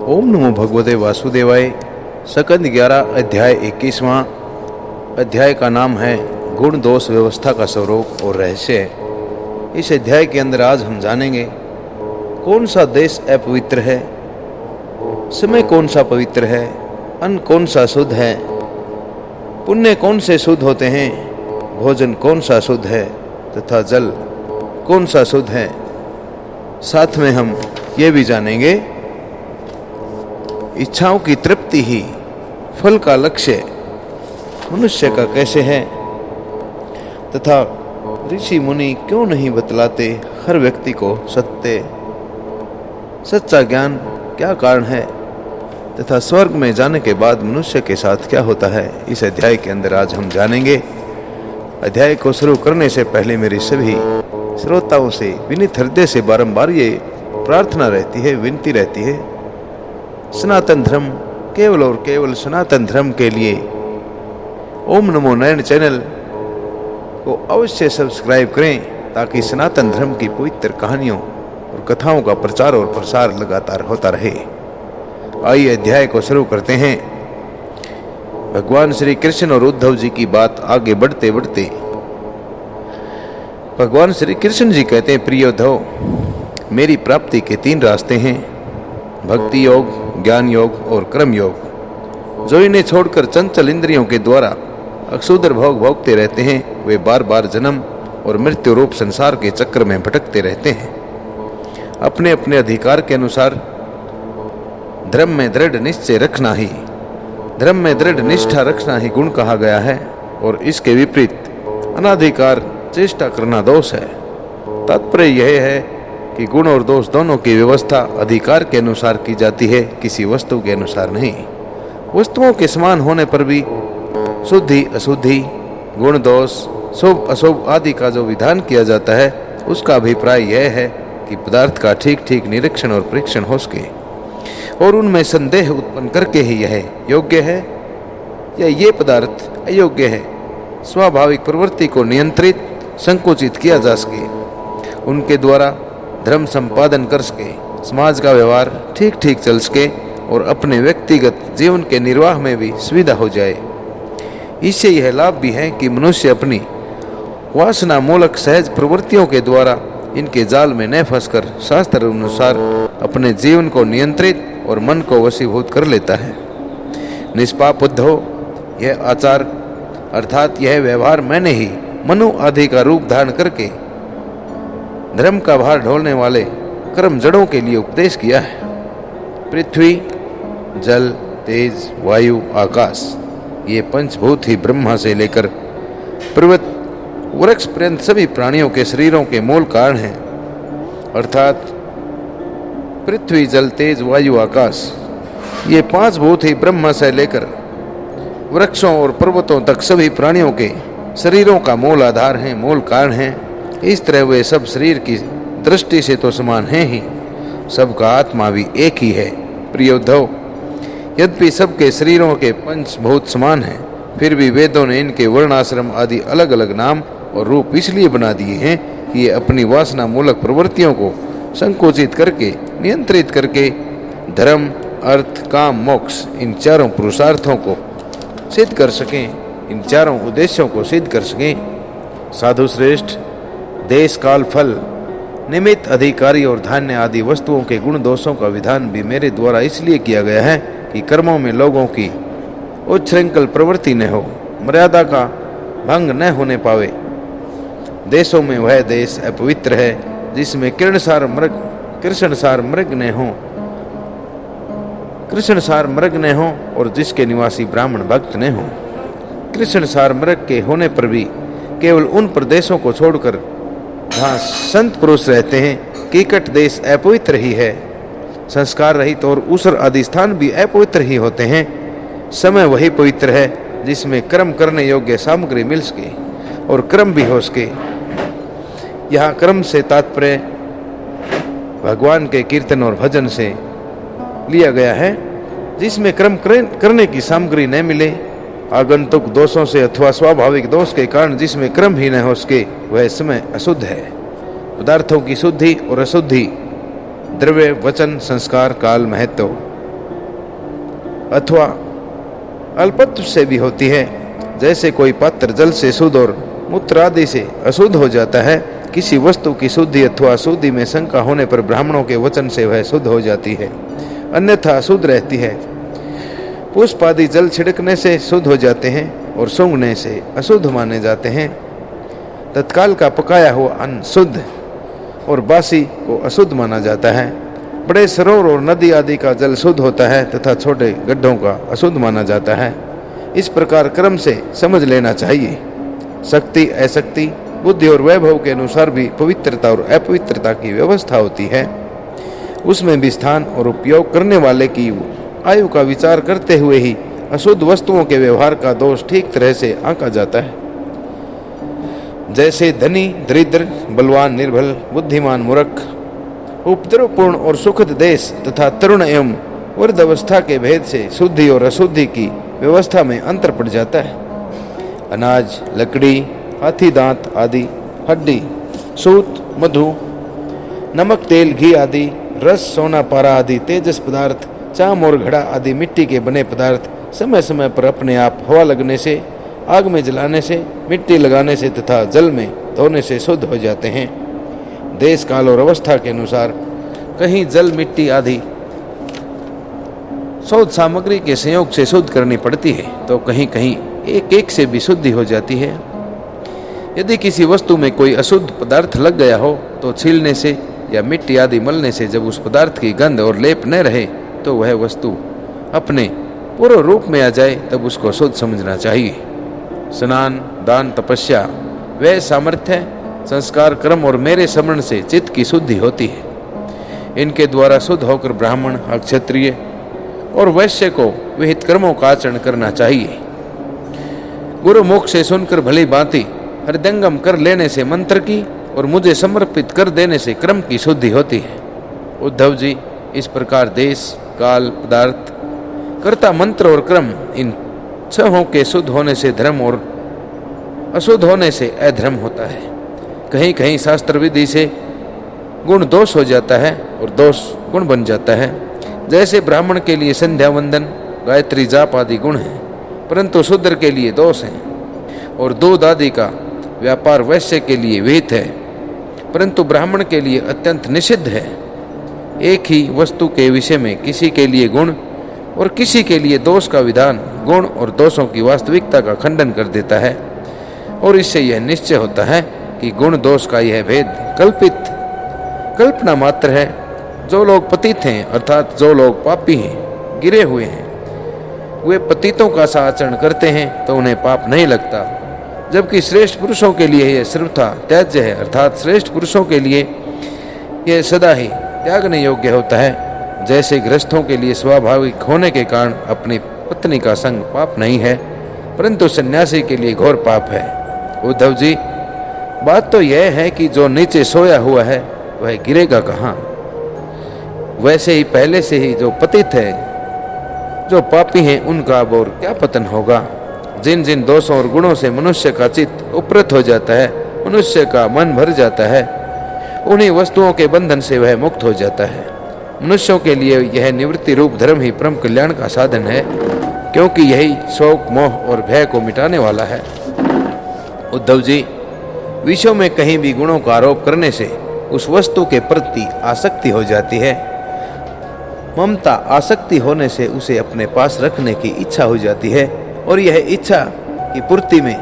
ओम नमो भगवते वासुदेवाय। सकंद 11 अध्याय 21वां अध्याय का नाम है गुण दोष व्यवस्था का स्वरूप और रहस्य। इस अध्याय के अंदर आज हम जानेंगे कौन सा देश अपवित्र है, समय कौन सा पवित्र है, अन्न कौन सा शुद्ध है, पुण्य कौन से शुद्ध होते हैं, भोजन कौन सा शुद्ध है तथा जल कौन सा शुद्ध है। साथ में हम ये भी जानेंगे इच्छाओं की तृप्ति ही फल का लक्ष्य मनुष्य का कैसे है तथा ऋषि मुनि क्यों नहीं बतलाते हर व्यक्ति को सच्चा ज्ञान क्या कारण है तथा स्वर्ग में जाने के बाद मनुष्य के साथ क्या होता है। इस अध्याय के अंदर आज हम जानेंगे। अध्याय को शुरू करने से पहले मेरी सभी श्रोताओं से विनीत हृदय से बारंबार ये प्रार्थना रहती है, विनती रहती है, सनातन धर्म केवल और केवल सनातन धर्म के लिए ओम नमो नयन चैनल को अवश्य सब्सक्राइब करें ताकि सनातन धर्म की पवित्र कहानियों और कथाओं का प्रचार और प्रसार लगातार होता रहे। आइए अध्याय को शुरू करते हैं। भगवान श्री कृष्ण और उद्धव जी की बात आगे बढ़ते बढ़ते भगवान श्री कृष्ण जी कहते हैं, प्रिय उद्धव, मेरी प्राप्ति के 3 रास्ते हैं, भक्ति योग, ज्ञान योग और कर्म योग। जो इन्हें छोड़कर चंचल इंद्रियों के द्वारा अक्षुद्र भोग भोगते रहते हैं, वे बार बार जन्म और मृत्यु रूप संसार के चक्र में भटकते रहते हैं। अपने अपने अधिकार के अनुसार धर्म में दृढ़ निश्चय रखना ही, धर्म में दृढ़ निष्ठा रखना ही गुण कहा गया है और इसके विपरीत अनाधिकार चेष्टा करना दोष है। तात्पर्य यह है कि गुण और दोष दोनों की व्यवस्था अधिकार के अनुसार की जाती है, किसी वस्तु के अनुसार नहीं। वस्तुओं के समान होने पर भी शुद्धि अशुद्धि, गुण दोष, शुभ अशुभ आदि का जो विधान किया जाता है, उसका अभिप्राय यह है कि पदार्थ का ठीक ठीक निरीक्षण और परीक्षण हो सके और उनमें संदेह उत्पन्न करके ही यह योग्य है या ये पदार्थ अयोग्य है, स्वाभाविक प्रवृत्ति को नियंत्रित संकुचित किया जा सके, उनके द्वारा धर्म संपादन कर सके, समाज का व्यवहार ठीक ठीक चल सके और अपने व्यक्तिगत जीवन के निर्वाह में भी सुविधा हो जाए। इससे यह लाभ भी है कि मनुष्य अपनी वासना मूलक सहज प्रवृत्तियों के द्वारा इनके जाल में न फंसकर शास्त्र अनुसार अपने जीवन को नियंत्रित और मन को वशीभूत कर लेता है। निष्पाप उद्धव, यह आचार अर्थात यह व्यवहार मैंने ही मनु आदि का रूप धारण करके धर्म का भार ढोलने वाले कर्म जड़ों के लिए उपदेश किया है। पृथ्वी, जल, तेज, वायु, आकाश, ये पंचभूत ही ब्रह्मा से लेकर पर्वत वृक्ष पर्यंत सभी प्राणियों के शरीरों के मूल कारण हैं। अर्थात पृथ्वी, जल, तेज, वायु, आकाश, ये 5 भूत ही ब्रह्मा से लेकर वृक्षों और पर्वतों तक सभी प्राणियों के शरीरों का मूल आधार हैं, मूल कारण हैं। इस तरह वे सब शरीर की दृष्टि से तो समान हैं ही, सबका आत्मा भी एक ही है। प्रिय उद्धव, यद्यपि सबके शरीरों के पंचभूत समान हैं, फिर भी वेदों ने इनके वर्णाश्रम आदि अलग अलग नाम और रूप इसलिए बना दिए हैं कि ये अपनी वासना मूलक प्रवृत्तियों को संकुचित करके, नियंत्रित करके धर्म, अर्थ, काम, मोक्ष, इन चारों पुरुषार्थों को सिद्ध कर सकें, इन चारों उद्देश्यों को सिद्ध कर सकें। साधु श्रेष्ठ, देश, काल, फल, निमित्त, अधिकारी और धान्य आदि वस्तुओं के गुण दोषों का विधान भी मेरे द्वारा इसलिए किया गया है कि कर्मों में लोगों की उच्छृंखल प्रवृत्ति न हो, मर्यादा का भंग न होने पावे। देशों में वह देश अपवित्र है जिसमें कृष्णसार मृग न हो और जिसके निवासी ब्राह्मण भक्त न हो। कृष्णसार मृग के होने पर भी केवल उन प्रदेशों को छोड़कर जहाँ संत पुरुष रहते हैं, कीकट देश अपवित्र ही है। संस्कार रहित और ऊसर आदि स्थान भी अपवित्र ही होते हैं। समय वही पवित्र है जिसमें कर्म करने योग्य सामग्री मिल सके और कर्म भी हो सके। यहाँ कर्म से तात्पर्य भगवान के कीर्तन और भजन से लिया गया है। जिसमें कर्म करने की सामग्री न मिले, आगंतुक दोषों से अथवा स्वाभाविक दोष के कारण जिसमें क्रम ही न हो सके, वह समय अशुद्ध है। पदार्थों की शुद्धि और अशुद्धि, द्रव्य, वचन, संस्कार, काल, महत्व, अथवा अल्पत्व से भी होती है। जैसे कोई पात्र जल से शुद्ध और मूत्र आदि से अशुद्ध हो जाता है, किसी वस्तु की शुद्धि अथवा अशुद्धि में शंका होने पर ब्राह्मणों के वचन से वह शुद्ध हो जाती है, अन्यथा अशुद्ध रहती है। पुष्प आदि जल छिड़कने से शुद्ध हो जाते हैं और सूंघने से अशुद्ध माने जाते हैं। तत्काल का पकाया हुआ अन्न शुद्ध और बासी को अशुद्ध माना जाता है। बड़े सरोवर और नदी आदि का जल शुद्ध होता है तथा छोटे गड्ढों का अशुद्ध माना जाता है। इस प्रकार क्रम से समझ लेना चाहिए। शक्ति, अशक्ति, बुद्धि और वैभव के अनुसार भी पवित्रता और अपवित्रता की व्यवस्था होती है। उसमें भी स्थान और उपयोग करने वाले की आयु का विचार करते हुए ही अशुद्ध वस्तुओं के व्यवहार का दोष ठीक तरह से आंका जाता है। जैसे धनी दरिद्र, बलवान निर्बल, बुद्धिमान मूर्ख, उपद्रवपूर्ण और सुखद देश तथा तरुण एवं वृद्ध अवस्था के भेद से शुद्धि और अशुद्धि की व्यवस्था में अंतर पड़ जाता है। अनाज, लकड़ी, हाथी दांत आदि, हड्डी, सूत, मधु, नमक, तेल, घी आदि, रस, सोना, पारा आदि, तेजस पदार्थ, चाम और घड़ा आदि मिट्टी के बने पदार्थ समय समय पर अपने आप हवा लगने से, आग में जलाने से, मिट्टी लगाने से तथा जल में धोने से शुद्ध हो जाते हैं। देश, काल और अवस्था के अनुसार कहीं जल, मिट्टी आदि शोध सामग्री के संयोग से शुद्ध करनी पड़ती है, तो कहीं कहीं एक एक से भी शुद्धि हो जाती है। यदि किसी वस्तु में कोई अशुद्ध पदार्थ लग गया हो तो छीलने से या मिट्टी आदि मलने से जब उस पदार्थ की गंध और लेप न रहे तो वह वस्तु अपने पूर्व रूप में आ जाए, तब उसको शुद्ध समझना चाहिए। स्नान, दान, तपस्या, वह सामर्थ्य, संस्कार, कर्म और मेरे स्मरण से चित्त की शुद्धि होती है। इनके द्वारा शुद्ध होकर ब्राह्मण, क्षत्रिय और वैश्य को विहित कर्मों का आचरण करना चाहिए। गुरु मुख से सुनकर भली भांति हृदयंगम कर लेने से मंत्र की और मुझे समर्पित कर देने से क्रम की शुद्धि होती है। उद्धव जी, इस प्रकार देश, काल, पदार्थ, कर्ता, मंत्र और क्रम, इन छहों के शुद्ध होने से धर्म और अशुद्ध होने से अधर्म होता है। कहीं कहीं शास्त्र विधि से गुण दोष हो जाता है और दोष गुण बन जाता है। जैसे ब्राह्मण के लिए संध्या वंदन, गायत्री, जाप आदि गुण हैं, परंतु शूद्र के लिए दोष हैं। और दूध आदि का व्यापार वैश्य के लिए विहित है, परंतु ब्राह्मण के लिए अत्यंत निषिद्ध है। एक ही वस्तु के विषय में किसी के लिए गुण और किसी के लिए दोष का विधान गुण और दोषों की वास्तविकता का खंडन कर देता है, और इससे यह निश्चय होता है कि गुण दोष का यह भेद कल्पना मात्र है। जो लोग पतित हैं, अर्थात जो लोग पापी हैं, गिरे हुए हैं, वे पतितों का सा आचरण करते हैं तो उन्हें पाप नहीं लगता, जबकि श्रेष्ठ पुरुषों के लिए यह सर्वथा त्याज्य है, अर्थात श्रेष्ठ पुरुषों के लिए यह सदा ही त्यागने योग्य होता है। जैसे गृहस्थों के लिए स्वाभाविक होने के कारण अपनी पत्नी का संग पाप नहीं है, परंतु सन्यासी के लिए घोर पाप है। उद्धव जी, बात तो यह है कि जो नीचे सोया हुआ है वह गिरेगा कहाँ। वैसे ही पहले से ही जो पतित है, जो पापी हैं, उनका अब और क्या पतन होगा। जिन जिन दोषों और गुणों से मनुष्य का चित्त उपरत हो जाता है, मनुष्य का मन भर जाता है, उन्हीं वस्तुओं के बंधन से वह मुक्त हो जाता है। मनुष्यों के लिए यह निवृत्ति रूप धर्म ही परम कल्याण का साधन है, क्योंकि यही शोक, मोह और भय को मिटाने वाला है। उद्धव जी, विषयों में कहीं भी गुणों का आरोप करने से उस वस्तु के प्रति आसक्ति हो जाती है। ममता, आसक्ति होने से उसे अपने पास रखने की इच्छा हो जाती है, और यह इच्छा की पूर्ति में,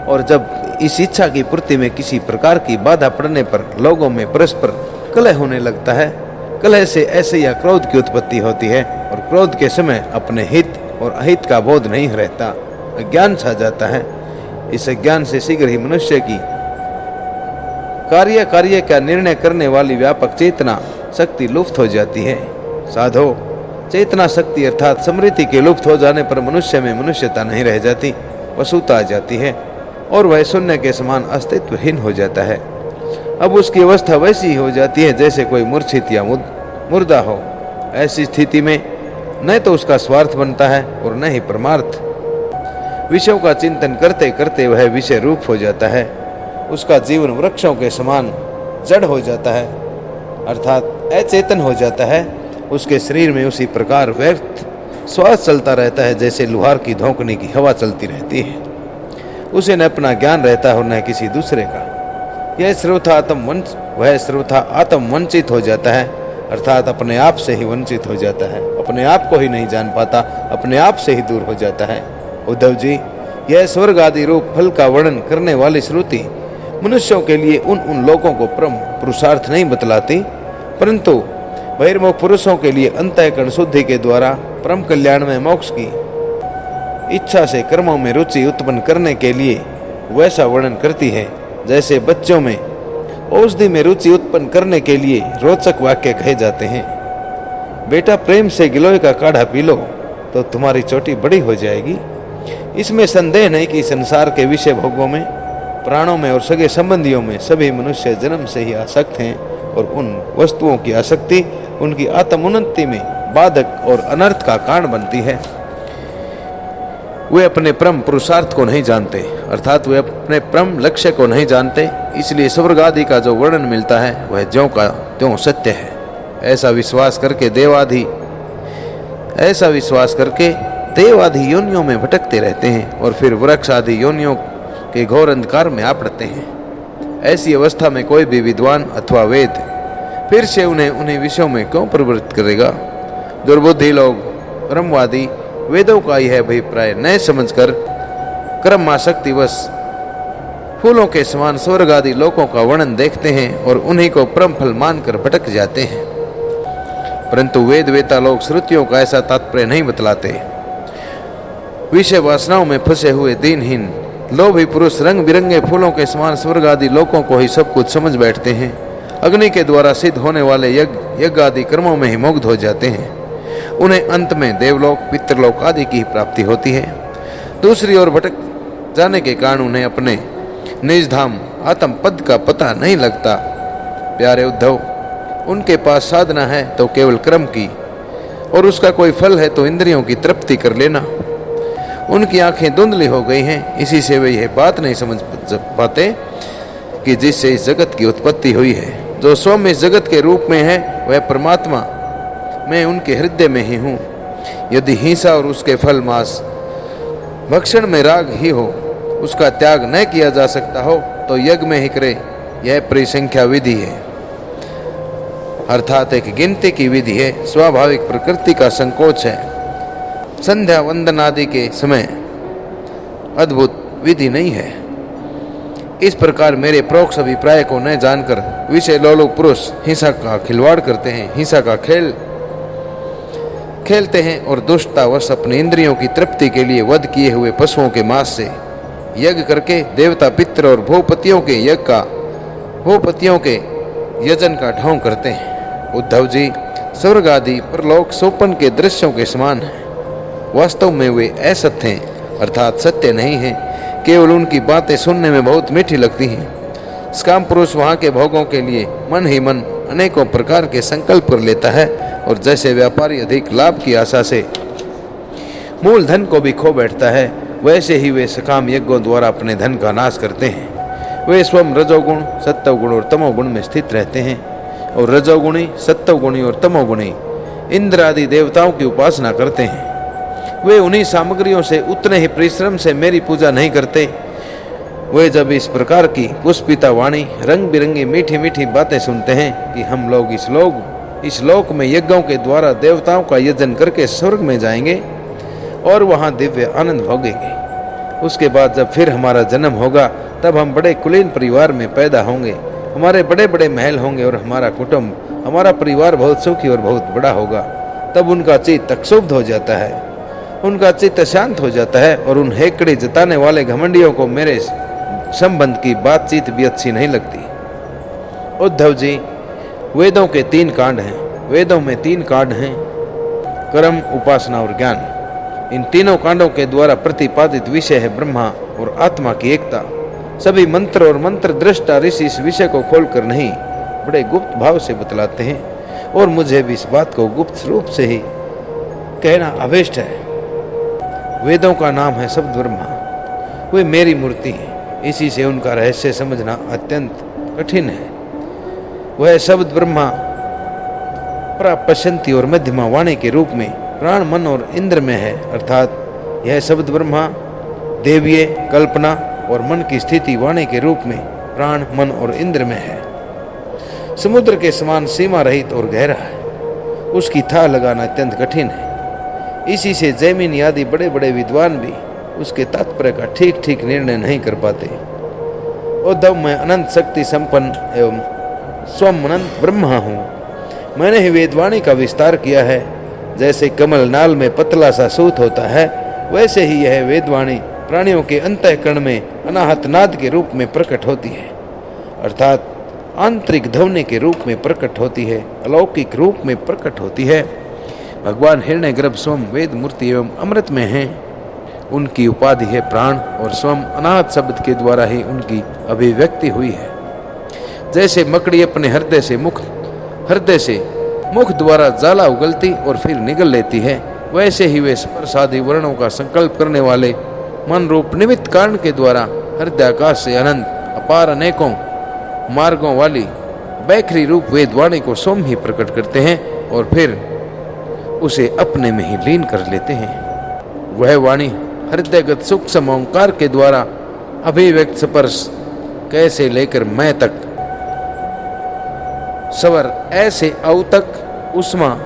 और जब इस इच्छा की पूर्ति में किसी प्रकार की बाधा पड़ने पर लोगों में परस्पर कलह होने लगता है। कलह से ऐसे या क्रोध की उत्पत्ति होती है, और क्रोध के समय अपने हित और अहित का बोध नहीं रहता, अज्ञान छा जाता है। इस अज्ञान से शीघ्र ही मनुष्य की कार्य का निर्णय करने वाली व्यापक चेतना शक्ति लुप्त हो जाती है। साधो, चेतना शक्ति अर्थात स्मृति के लुप्त हो जाने पर मनुष्य में मनुष्यता नहीं रह जाती, पशुता आ जाती है, और वह शून्य के समान अस्तित्वहीन हो जाता है। अब उसकी अवस्था वैसी हो जाती है जैसे कोई मूर्छित या मुर्दा हो। ऐसी स्थिति में न तो उसका स्वार्थ बनता है और न ही परमार्थ। विषयों का चिंतन करते करते वह विषय रूप हो जाता है। उसका जीवन वृक्षों के समान जड़ हो जाता है, अर्थात अचेतन हो जाता है। उसके शरीर में उसी प्रकार व्यर्थ श्वास चलता रहता है जैसे लोहार की धोंकने की हवा चलती रहती है। उसे न अपना ज्ञान रहता है और न किसी दूसरे का। वह सर्वथा आत्म वंचित हो जाता है, अर्थात अपने आप से ही वंचित हो जाता है, अपने आप को ही नहीं जान पाता, अपने आप से ही दूर हो जाता है। उद्धव जी, यह स्वर्ग आदि रूप फल का वर्णन करने वाली श्रुति मनुष्यों के लिए उन लोगों को परम पुरुषार्थ नहीं बतलाती, परंतु बहिर्मुख पुरुषों के लिए अंतःकरण शुद्धि के द्वारा परम कल्याण में मोक्ष की इच्छा से कर्मों में रुचि उत्पन्न करने के लिए वैसा वर्णन करती है जैसे बच्चों में औषधि में रुचि उत्पन्न करने के लिए रोचक वाक्य कहे जाते हैं। बेटा, प्रेम से गिलोय का काढ़ा पी लो तो तुम्हारी चोटी बड़ी हो जाएगी। इसमें संदेह नहीं कि संसार के विषय भोगों में, प्राणों में और सगे संबंधियों में सभी मनुष्य जन्म से ही आसक्त हैं और उन वस्तुओं की आसक्ति उनकी आत्मोन्नति में बाधक और अनर्थ का कारण बनती है। वे अपने परम पुरुषार्थ को नहीं जानते, अर्थात वे अपने परम लक्ष्य को नहीं जानते, इसलिए स्वर्ग आदि का जो वर्णन मिलता है वह ज्यों का त्यों सत्य है। ऐसा विश्वास करके देव आदि योनियों में भटकते रहते हैं और फिर वृक्ष आदि योनियों के घोर अंधकार में आ पड़ते हैं। ऐसी अवस्था में कोई भी विद्वान अथवा वेद फिर से उन्हीं विषयों में क्यों प्रवृत्त करेगा? दुर्बुद्धि लोग ब्रह्मवादी वेदों का यह अभिप्राय न समझकर कर्मासक्तिवश फूलों के समान स्वर्ग आदि लोकों का वर्णन देखते हैं और उन्हीं को परम फल मानकर भटक जाते हैं। परंतु वेद वेता लोग श्रुतियों का ऐसा तात्पर्य नहीं बतलाते। विषय वासनाओं में फंसे हुए दीनहीन लोभी पुरुष रंग बिरंगे फूलों के समान स्वर्ग आदि लोकों को ही सब कुछ समझ बैठते हैं। अग्नि के द्वारा सिद्ध होने वाले यज्ञ आदि कर्मों में ही मुग्ध हो जाते हैं। उन्हें अंत में देवलोक पितृलोक आदि की प्राप्ति होती है। दूसरी ओर भटक जाने के कारण उन्हें अपने निज धाम आत्म पद का पता नहीं लगता। प्यारे उद्धव, उनके पास साधना है तो केवल कर्म की, और उसका कोई फल है तो इंद्रियों की तृप्ति कर लेना। उनकी आंखें धुंधली हो गई हैं, इसी से वे यह बात नहीं समझ पाते कि जिससे इस जगत की उत्पत्ति हुई है। जो स्वयं इस जगत के रूप में है वह परमात्मा मैं उनके हृदय में ही हूँ। यदि हिंसा और उसके फल मांस भक्षण में राग ही हो, उसका त्याग न किया जा सकता हो तो यज्ञ में ही करे, यह परिसंख्या विधि है, अर्थात एक गिनती की विधि है। स्वाभाविक प्रकृति का संकोच है। संध्या वंदन आदि के समय अद्भुत विधि नहीं है। इस प्रकार मेरे प्रोक्त अभिप्राय को न जानकर विषय लोलुप पुरुष हिंसा का खिलवाड़ करते हैं, हिंसा का खेल खेलते हैं और दुष्टतावश अपनी इंद्रियों की तृप्ति के लिए वध किए हुए पशुओं के मांस से यज्ञ करके देवता पितृ और भूपतियों के यजन का ढोंग करते हैं। उद्धव जी, स्वर्ग आदि परलोक सोपन के दृश्यों के समान हैं। वास्तव में वे असत्य हैं, अर्थात सत्य नहीं हैं। केवल उनकी बातें सुनने में बहुत मीठी लगती हैं। स्काम पुरुष वहाँ के भोगों के लिए मन ही मन अनेकों प्रकार के संकल्प कर लेता है और जैसे व्यापारी अधिक लाभ की आशा से मूल धन को भी खो बैठता है, वैसे ही वे सकाम यज्ञों द्वारा अपने धन का नाश करते हैं। वे स्वयं रजोगुण सत्वगुण और तमोगुण में स्थित रहते हैं और रजोगुणी सत्वगुणी और तमोगुणी इंद्र आदि देवताओं की उपासना करते हैं। वे उन्हीं सामग्रियों से उतने ही परिश्रम से मेरी पूजा नहीं करते। वे जब इस प्रकार की पुष्पिता वाणी रंग बिरंगी मीठी मीठी बातें सुनते हैं कि हम लोग इस लोक में यज्ञों के द्वारा देवताओं का यजन करके स्वर्ग में जाएंगे और वहाँ दिव्य आनंद भोगेंगे, उसके बाद जब फिर हमारा जन्म होगा तब हम बड़े कुलीन परिवार में पैदा होंगे, हमारे बड़े बड़े महल होंगे और हमारा कुटुंब हमारा परिवार बहुत सुखी और बहुत बड़ा होगा। तब उनका चित्त क्षुब्ध हो जाता है, उनका चित्त शांत हो जाता है और उन हेकड़ी जताने वाले घमंडियों को मेरे संबंध की बातचीत भी अच्छी नहीं लगती। उद्धव जी, वेदों के 3 कांड हैं। वेदों में 3 कांड हैं, कर्म, उपासना और ज्ञान। इन तीनों कांडों के द्वारा प्रतिपादित विषय है ब्रह्मा और आत्मा की एकता। सभी मंत्र और मंत्र दृष्टा ऋषि इस विषय को खोलकर नहीं बड़े गुप्त भाव से बतलाते हैं और मुझे भी इस बात को गुप्त रूप से ही कहना अभिष्ट है। वेदों का नाम है शब्द ब्रह्मा, वे मेरी मूर्ति है, इसी से उनका रहस्य समझना अत्यंत कठिन है। वह शब्द ब्रह्मा प्रापश्यंती और मध्यमा वाणी के रूप में प्राण, मन और इंद्र में है, अर्थात यह शब्द ब्रह्मा, देवीय, कल्पना और मन की स्थिति वाणी के रूप में प्राण, मन और इंद्र में है। समुद्र के समान सीमा रहित और गहरा है, उसकी था लगाना अत्यंत कठिन है। इसी से जैमिनी आदि बड़े बड़े विद्वान भी उसके तात्पर्य का ठीक ठीक निर्णय नहीं कर पाते। उद्धव, मैं अनंत शक्ति संपन्न एवं स्वयं अनंत ब्रह्मा हूँ। मैंने ही वेदवाणी का विस्तार किया है। जैसे कमल नाल में पतला सा सूत होता है, वैसे ही यह वेदवाणी प्राणियों के अंतःकरण में अनाहत नाद के रूप में प्रकट होती है, अर्थात आंतरिक ध्वनि के रूप में प्रकट होती है, अलौकिक रूप में प्रकट होती है। भगवान हिरण्यगर्भ स्वयं वेद मूर्ति एवं अमृत में हैं। उनकी उपाधि है प्राण और स्वयं अनाहत शब्द के द्वारा ही उनकी अभिव्यक्ति हुई है। जैसे मकड़ी अपने हृदय से मुख द्वारा ज्वाला उगलती और फिर निगल लेती है, वैसे ही वे स्पर्श आदि वर्णों का संकल्प करने वाले मन रूप निमित्त कारण के द्वारा हृदय आकाश से अनंत अपार अनेकों मार्गों वाली बैखरी रूप वेदवाणी को स्वयं ही प्रकट करते हैं और फिर उसे अपने में ही लीन कर लेते हैं। वह वाणी हृदयगत सूक्ष्म ओंकार के द्वारा अभिव्यक्त स्पर्श कैसे लेकर मैं तक, स्वर ऐसे औ तक, उष्मा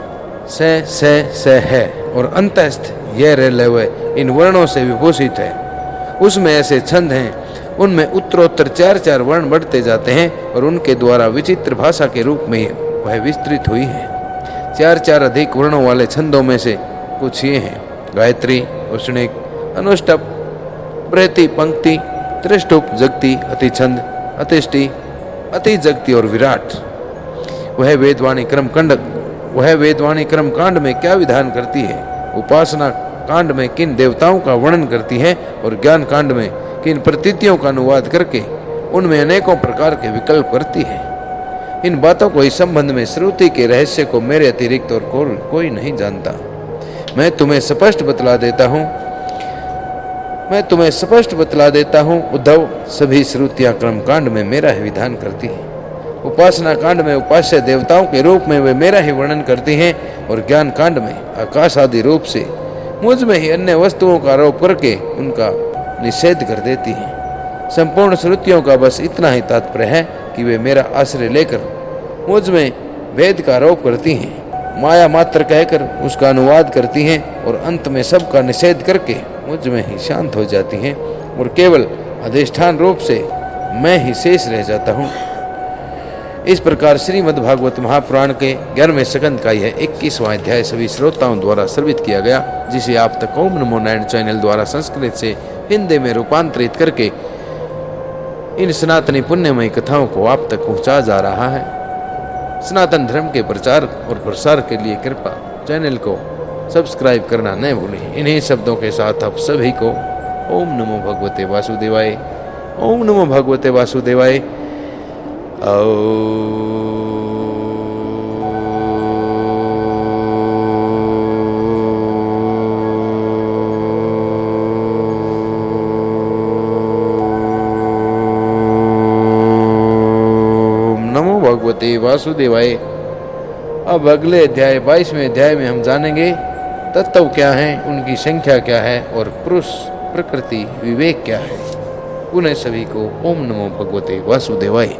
से है और अंतस्थ यह रेलवे इन वर्णों से विभूषित है। उसमें ऐसे छंद हैं, उनमें उत्तरोत्तर 4-4 वर्ण बढ़ते जाते हैं और उनके द्वारा विचित्र भाषा के रूप में वह विस्तृत हुई है। 4-4 अधिक वर्णों वाले छंदों में से कुछ ये हैं: गायत्री, उष्णिक, अनुष्टप, बृहति, पंक्ति, त्रिष्टुप, जगति, अतिछंद, अतिष्टि, अति जगति और विराट। वह वेदवाणी क्रम कांड में क्या विधान करती है, उपासना कांड में किन देवताओं का वर्णन करती है और ज्ञान कांड में किन प्रतीतियों का अनुवाद करके उनमें अनेकों प्रकार के विकल्प करती है। इन बातों को इस संबंध में श्रुति के रहस्य को मेरे अतिरिक्त और कोई नहीं जानता। मैं तुम्हें स्पष्ट बतला देता हूँ उद्धव, सभी श्रुतियाँ क्रम कांड में मेरा ही विधान करती है। उपासना कांड में उपास्य देवताओं के रूप में वे मेरा ही वर्णन करती हैं और ज्ञान कांड में आकाश आदि रूप से मुझ में ही अन्य वस्तुओं का आरोप करके उनका निषेध कर देती हैं। संपूर्ण श्रुतियों का बस इतना ही तात्पर्य है कि वे मेरा आश्रय लेकर मुझ में भेद का आरोप करती हैं, माया मात्र कहकर उसका अनुवाद करती हैं और अंत में सबका निषेध करके मुझ में ही शांत हो जाती हैं और केवल अधिष्ठान रूप से मैं ही शेष रह जाता हूँ। इस प्रकार श्रीमद् भागवत महापुराण के 11वें स्कंद का यह 21वां अध्याय सभी श्रोताओं द्वारा श्रवित किया गया, जिसे आप तक ओम नमो नारायण चैनल द्वारा संस्कृत से हिंदी में रूपांतरित करके इन सनातनी पुण्यमयी कथाओं को आप तक पहुंचा जा रहा है। सनातन धर्म के प्रचार और प्रसार के लिए कृपया चैनल को सब्सक्राइब करना न भूलें। इन्हीं शब्दों के साथ आप सभी को ओम नमो भगवते वासुदेवाय, ओम नमो भगवते वासुदेवाय। नमो भगवते वासुदेवाय। अब अगले अध्याय 22वें अध्याय में हम जानेंगे तत्व क्या है, उनकी संख्या क्या है और पुरुष प्रकृति विवेक क्या है। पुनः सभी को ओम नमो भगवते वासुदेवाय।